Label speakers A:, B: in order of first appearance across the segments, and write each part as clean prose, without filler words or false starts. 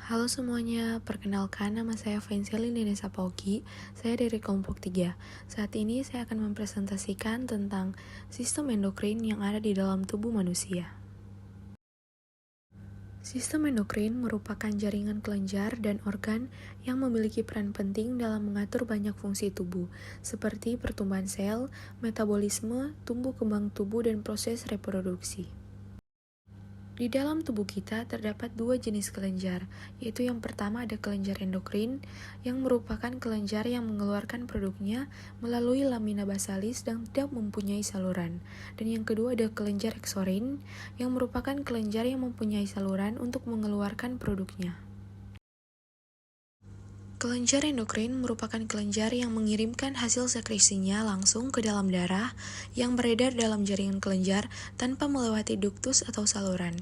A: Halo semuanya, perkenalkan nama saya Vainselin Denesa Paugi, saya dari kelompok 3. Saat ini saya akan mempresentasikan tentang sistem endokrin yang ada di dalam tubuh manusia. Sistem endokrin merupakan jaringan kelenjar dan organ yang memiliki peran penting dalam mengatur banyak fungsi tubuh, seperti pertumbuhan sel, metabolisme, tumbuh kembang tubuh, dan proses reproduksi. Di dalam tubuh kita terdapat dua jenis kelenjar, yaitu yang pertama ada kelenjar endokrin, yang merupakan kelenjar yang mengeluarkan produknya melalui lamina basalis dan tidak mempunyai saluran. Dan yang kedua ada kelenjar eksorin, yang merupakan kelenjar yang mempunyai saluran untuk mengeluarkan produknya. Kelenjar endokrin merupakan kelenjar yang mengirimkan hasil sekresinya langsung ke dalam darah yang beredar dalam jaringan kelenjar tanpa melewati duktus atau saluran.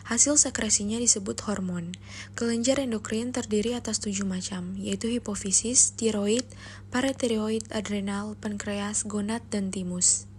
A: Hasil sekresinya disebut hormon. Kelenjar endokrin terdiri atas 7 macam, yaitu hipofisis, tiroid, paratiroid, adrenal, pankreas, gonad, dan timus.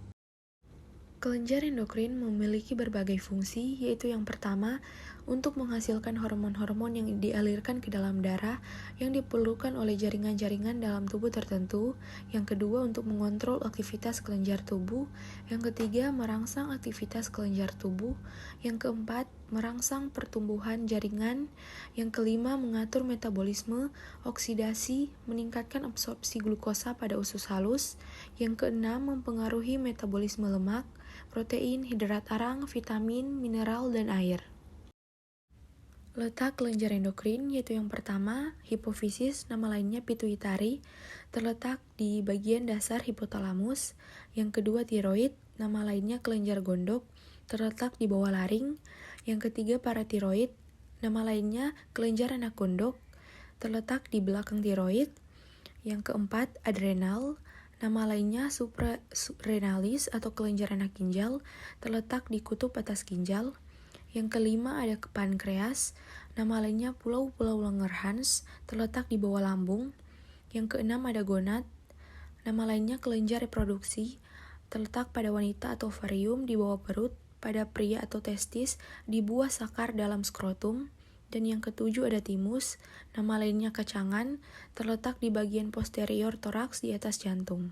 A: Kelenjar endokrin memiliki berbagai fungsi, yaitu yang pertama, untuk menghasilkan hormon-hormon yang dialirkan ke dalam darah yang diperlukan oleh jaringan-jaringan dalam tubuh tertentu. Yang kedua, untuk mengontrol aktivitas kelenjar tubuh. Yang ketiga, merangsang aktivitas kelenjar tubuh. Yang keempat, merangsang pertumbuhan jaringan. Yang kelima, mengatur metabolisme, oksidasi, meningkatkan absorpsi glukosa pada usus halus. Yang keenam, mempengaruhi metabolisme lemak, protein, hidrat arang, vitamin, mineral, dan air. Letak kelenjar endokrin yaitu yang pertama, hipofisis, nama lainnya pituitari, terletak di bagian dasar hipotalamus. Yang kedua, tiroid, nama lainnya kelenjar gondok, terletak di bawah laring. Yang ketiga, paratiroid, nama lainnya kelenjar anak gondok, terletak di belakang tiroid. Yang keempat, adrenal, nama lainnya suprarenalis atau kelenjar anak ginjal, terletak di kutub atas ginjal. Yang kelima ada pankreas, nama lainnya pulau-pulau Langerhans, terletak di bawah lambung. Yang keenam ada gonad, nama lainnya kelenjar reproduksi, terletak pada wanita atau ovarium di bawah perut, pada pria atau testis di buah sakar dalam skrotum. Dan yang ketujuh ada timus, nama lainnya kacangan, terletak di bagian posterior toraks di atas jantung.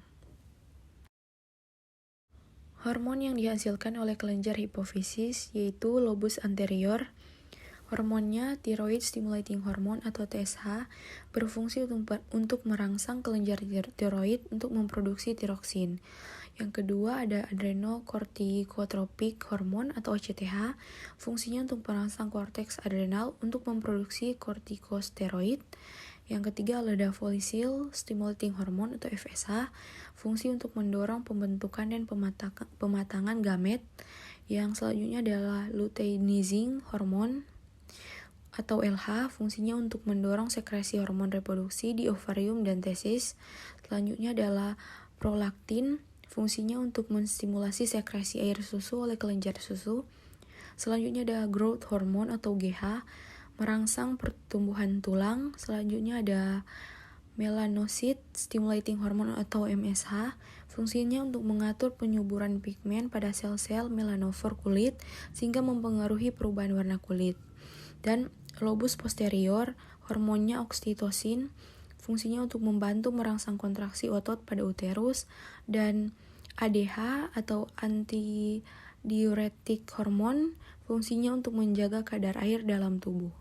A: Hormon yang dihasilkan oleh kelenjar hipofisis yaitu lobus anterior. Hormonnya thyroid stimulating hormone atau TSH berfungsi untuk merangsang kelenjar tiroid untuk memproduksi tiroksin. Yang kedua ada adrenocorticotropic hormone atau ACTH, fungsinya untuk merangsang korteks adrenal untuk memproduksi kortikosteroid. Yang ketiga ada follicle stimulating hormone atau FSH, fungsi untuk mendorong pembentukan dan pematangan gamet. Yang selanjutnya adalah luteinizing hormone atau LH, fungsinya untuk mendorong sekresi hormon reproduksi di ovarium dan testis. Selanjutnya adalah prolaktin, fungsinya untuk menstimulasi sekresi air susu oleh kelenjar susu. Selanjutnya ada growth hormone atau GH, merangsang pertumbuhan tulang. Selanjutnya ada melanocyte stimulating hormone atau MSH, fungsinya untuk mengatur penyuburan pigmen pada sel-sel melanofor kulit sehingga mempengaruhi perubahan warna kulit. Dan lobus posterior, hormonnya oksitosin, fungsinya untuk membantu merangsang kontraksi otot pada uterus. Dan ADH atau antidiuretik hormon, fungsinya untuk menjaga kadar air dalam tubuh.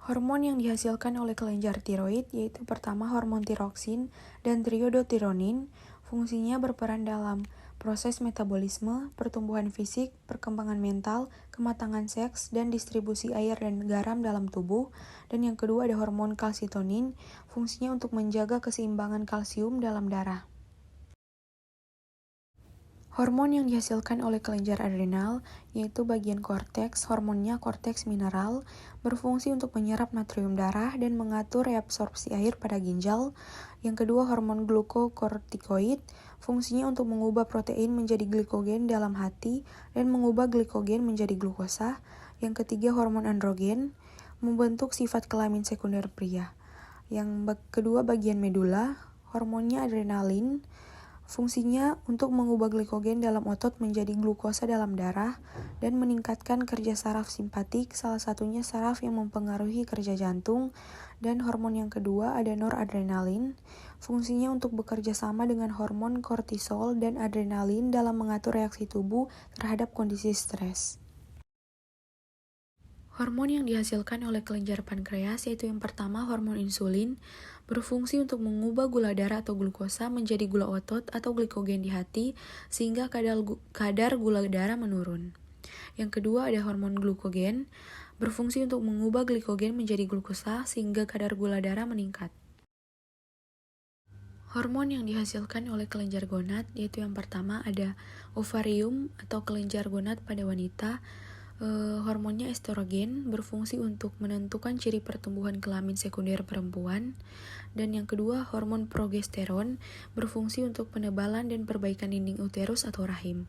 A: Hormon yang dihasilkan oleh kelenjar tiroid yaitu pertama hormon tiroksin dan triodotironin, fungsinya berperan dalam proses metabolisme, pertumbuhan fisik, perkembangan mental, kematangan seks, dan distribusi air dan garam dalam tubuh. Dan yang kedua ada hormon kalsitonin, fungsinya untuk menjaga keseimbangan kalsium dalam darah. Hormon yang dihasilkan oleh kelenjar adrenal yaitu bagian korteks, hormonnya korteks mineral, berfungsi untuk menyerap natrium darah dan mengatur reabsorpsi air pada ginjal. Yang kedua hormon glukokortikoid, fungsinya untuk mengubah protein menjadi glikogen dalam hati dan mengubah glikogen menjadi glukosa. Yang ketiga hormon androgen, membentuk sifat kelamin sekunder pria. Yang kedua bagian medula, hormonnya adrenalin, Fungsinya untuk mengubah glikogen dalam otot menjadi glukosa dalam darah dan meningkatkan kerja saraf simpatik, salah satunya saraf yang mempengaruhi kerja jantung. Dan hormon yang kedua ada noradrenalin. Fungsinya untuk bekerja sama dengan hormon kortisol dan adrenalin dalam mengatur reaksi tubuh terhadap kondisi stres. Hormon yang dihasilkan oleh kelenjar pankreas yaitu yang pertama hormon insulin, berfungsi untuk mengubah gula darah atau glukosa menjadi gula otot atau glikogen di hati sehingga kadar gula darah menurun. Yang kedua ada hormon glukogen, berfungsi untuk mengubah glikogen menjadi glukosa sehingga kadar gula darah meningkat. Hormon yang dihasilkan oleh kelenjar gonad yaitu yang pertama ada ovarium atau kelenjar gonad pada wanita. Hormonnya estrogen, berfungsi untuk menentukan ciri pertumbuhan kelamin sekunder perempuan. Dan yang kedua, hormon progesteron, berfungsi untuk penebalan dan perbaikan dinding uterus atau rahim.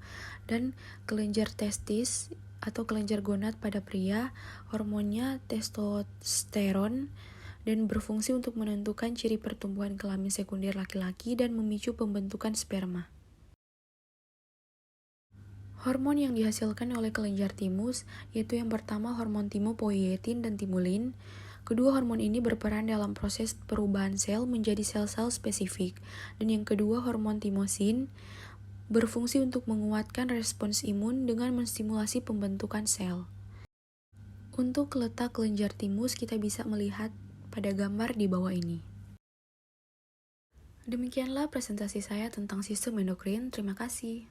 A: Dan kelenjar testis atau kelenjar gonad pada pria, hormonnya testosteron, dan berfungsi untuk menentukan ciri pertumbuhan kelamin sekunder laki-laki dan memicu pembentukan sperma. Hormon yang dihasilkan oleh kelenjar timus yaitu yang pertama hormon timopoietin dan timulin. Kedua hormon ini berperan dalam proses perubahan sel menjadi sel-sel spesifik. Dan yang kedua hormon timosin berfungsi untuk menguatkan respons imun dengan menstimulasi pembentukan sel. Untuk letak kelenjar timus kita bisa melihat pada gambar di bawah ini. Demikianlah presentasi saya tentang sistem endokrin. Terima kasih.